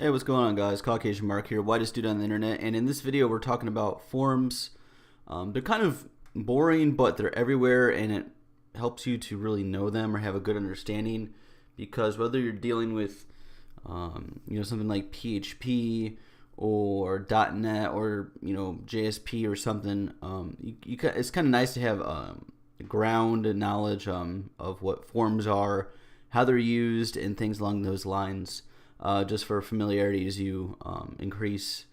Hey, what's going on, guys? Caucasian Mark here, whitest dude on the internet, and in this video we're talking about forums. They're kind of boring, but they're everywhere, and it helps you to really know them or have a good understanding, because whether you're dealing with something like PHP or .NET or JSP or something, it's kind of nice to have ground knowledge of what forms are, how they're used, and things along those lines. Just for familiarity as you increase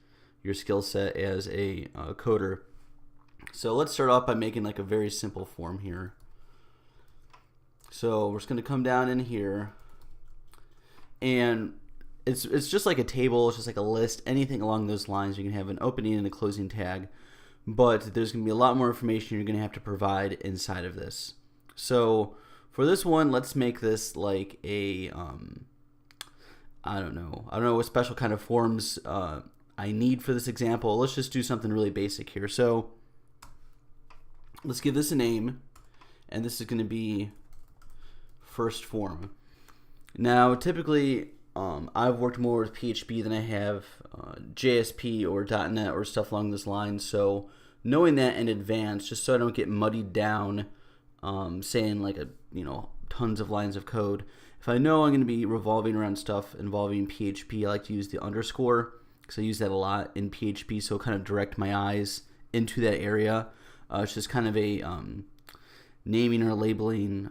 your skill set as a coder. So let's start off by making like a very simple form here. So we're just going to come down in here, and it's just like a table, it's just like a list, anything along those lines. You can have an opening and a closing tag, but there's going to be a lot more information you're going to have to provide inside of this. So for this one, let's make this like a I don't know what special kind of forms I need for this example. Let's just do something really basic here. So let's give this a name, and this is going to be first form. Now, typically, I've worked more with PHP than I have JSP or .NET or stuff along this line. So knowing that in advance, just so I don't get muddied down, saying like tons of lines of code. If I know I'm going to be revolving around stuff involving PHP, I like to use the underscore because I use that a lot in PHP, so kind of direct my eyes into that area. It's just kind of a naming or labeling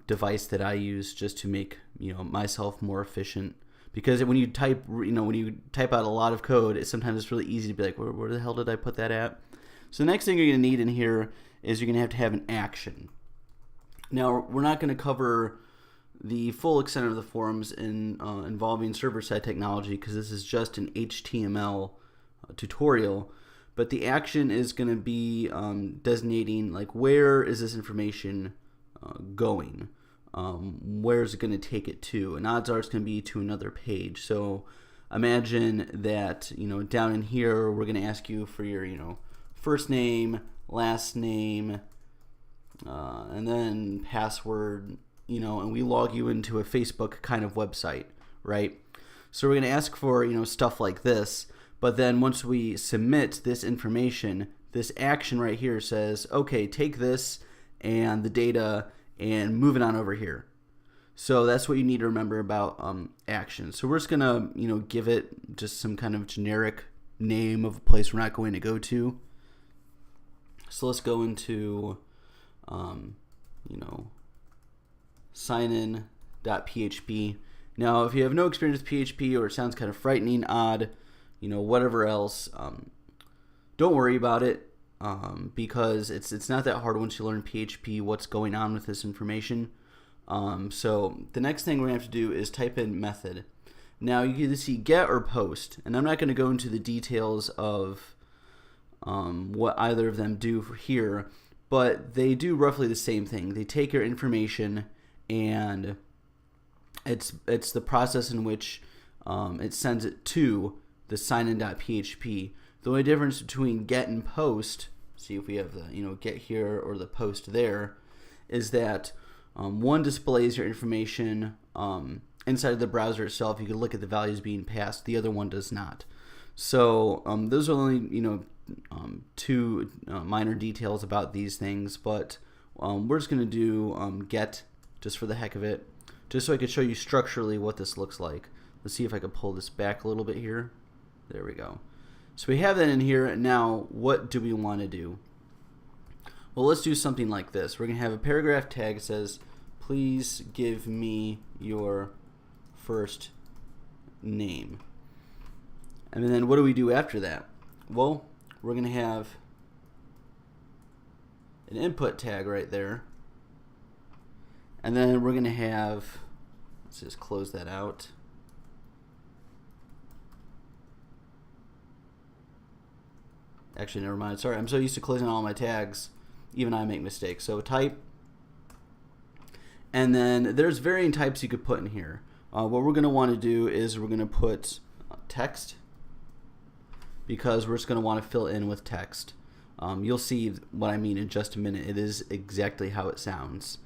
device that I use just to make myself more efficient. Because when you type out a lot of code, sometimes it's really easy to be like, where the hell did I put that at? So the next thing you're going to need in here is you're going to have an action. Now, we're not going to cover the full extent of the forums involving server-side technology because this is just an HTML tutorial, but the action is going to be designating like where is this information going, where is it going to take it to, and odds are it's going to be to another page. So imagine that down in here we're going to ask you for your first name, last name, and then password, and we log you into a Facebook kind of website, right? So we're going to ask for, stuff like this, but then once we submit this information, this action right here says, okay, take this and the data and move it on over here. So that's what you need to remember about actions. So we're just going to, give it just some kind of generic name of a place we're not going to go to. So let's go into, signin.php. Now, if you have no experience with PHP or it sounds kind of frightening, odd, whatever else, don't worry about it because it's not that hard once you learn PHP what's going on with this information. So the next thing we're going to have to do is type in method. Now, you can either see get or post, and I'm not going to go into the details of what either of them do for here, but they do roughly the same thing. They take your information, and it's the process in which it sends it to the signin.php. The only difference between get and post, see if we have the get here or the post there, is that one displays your information inside of the browser itself. You can look at the values being passed. The other one does not. So those are only two minor details about these things, but we're just going to do get just for the heck of it, just so I could show you structurally what this looks like. Let's see if I can pull this back a little bit here. There we go. So we have that in here. Now, what do we want to do? Well, let's do something like this. We're going to have a paragraph tag that says, please give me your first name. And then what do we do after that? Well, we're going to have an input tag right there. And then we're going to have, let's just close that out. Actually, never mind. Sorry, I'm so used to closing all my tags. Even I make mistakes. So type. And then there's varying types you could put in here. What we're going to want to do is we're going to put text, because we're just going to want to fill in with text. You'll see what I mean in just a minute. It is exactly how it sounds.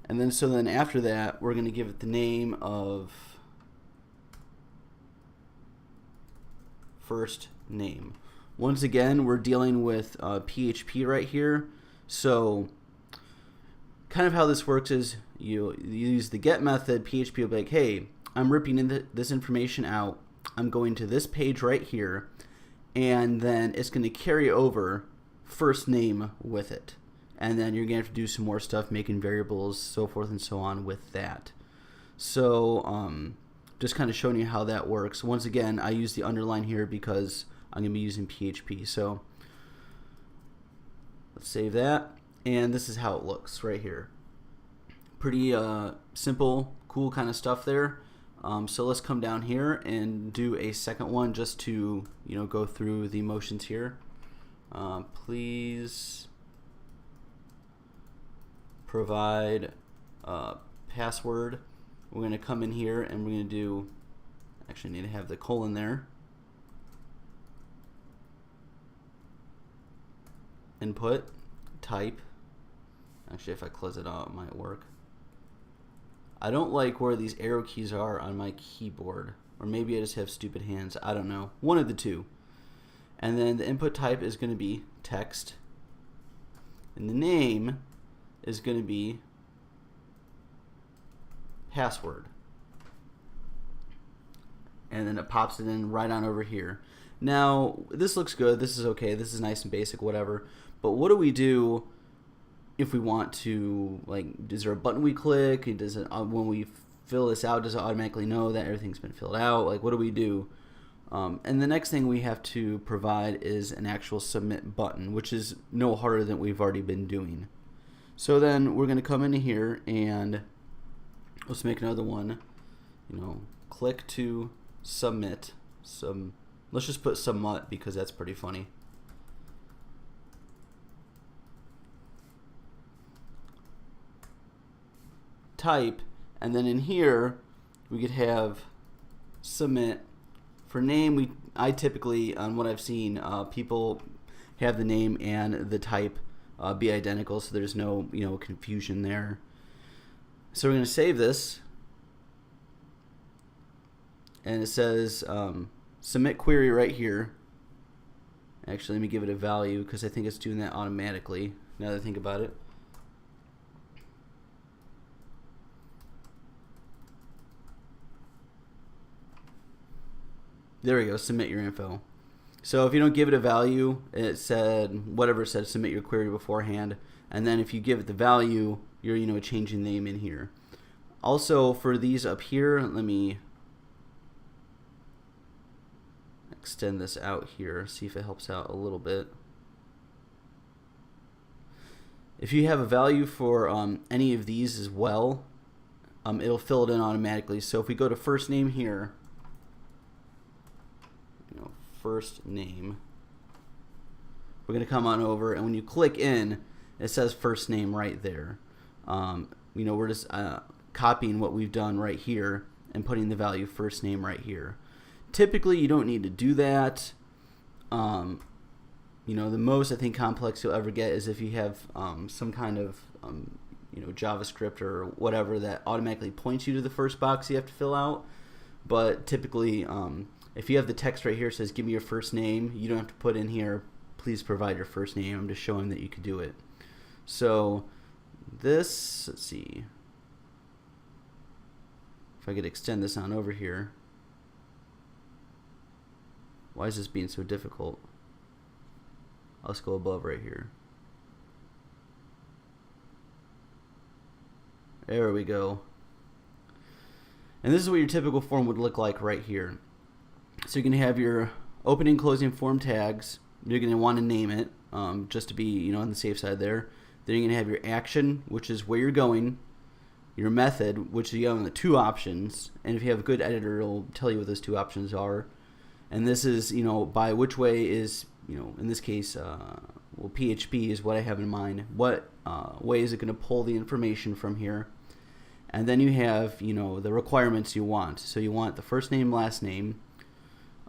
And then after that, we're going to give it the name of first name. Once again, we're dealing with PHP right here. So kind of how this works is you use the get method. PHP will be like, hey, I'm ripping this information out. I'm going to this page right here, and then it's going to carry over first name with it. And then you're going to have to do some more stuff, making variables, so forth and so on with that. So just kind of showing you how that works. Once again, I use the underline here because I'm going to be using PHP. So let's save that. And this is how it looks right here. Pretty simple, cool kind of stuff there. So let's come down here and do a second one just to go through the motions here. Please provide password. We're going to come in here and we're going to do, actually need to have the colon there. Input, type. Actually, if I close it out, it might work. I don't like where these arrow keys are on my keyboard. Or maybe I just have stupid hands. I don't know. One of the two. And then the input type is going to be text. And the name is going to be password. And then it pops it in right on over here. Now, this looks good. This is okay. This is nice and basic, whatever. But what do we do if we want to, like, is there a button we click? Does it, when we fill this out, does it automatically know that everything's been filled out? Like, what do we do? And the next thing we have to provide is an actual submit button, which is no harder than we've already been doing. So then we're going to come into here and let's make another one. Click to submit. Let's just put submit because that's pretty funny. Type, and then in here we could have submit. For name, I typically, on what I've seen, people have the name and the type be identical, so there's no confusion there. So we're going to save this, and it says submit query right here. Actually, let me give it a value because I think it's doing that automatically now that I think about it. There we go, submit your info. So if you don't give it a value, it said, whatever it said, submit your query beforehand. And then if you give it the value, you're changing the name in here. Also for these up here, let me extend this out here, see if it helps out a little bit. If you have a value for any of these as well, it'll fill it in automatically. So if we go to first name here, first name, we're going to come on over, and when you click in, it says first name right there. We're just copying what we've done right here and putting the value first name right here. Typically, you don't need to do that. The most I think complex you'll ever get is if you have some kind of JavaScript or whatever that automatically points you to the first box you have to fill out. But typically, if you have the text right here that says give me your first name, you don't have to put in here please provide your first name. I'm just showing that you could do it. So this, let's see if I could extend this on over here. Why is this being so difficult? Let's go above right here. There we go. And this is what your typical form would look like right here. So you're going to have your opening, closing form tags. You're going to want to name it just to be, on the safe side there. Then you're going to have your action, which is where you're going. Your method, which you have the two options. And if you have a good editor, it'll tell you what those two options are. And this is, by which way is, in this case, PHP is what I have in mind. What way is it going to pull the information from here? And then you have, the requirements you want. So you want the first name, last name.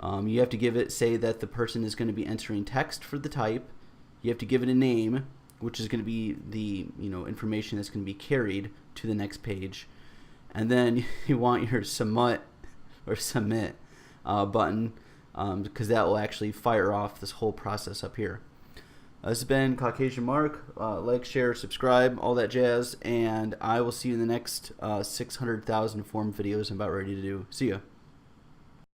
You have to give it, say that the person is going to be entering text for the type. You have to give it a name, which is going to be the, information that's going to be carried to the next page. And then you want your submit or submit button. because that will actually fire off this whole process up here. This has been Caucasian Mark. Like, share, subscribe, all that jazz, and I will see you in the next 600,000 form videos I'm about ready to do. See ya.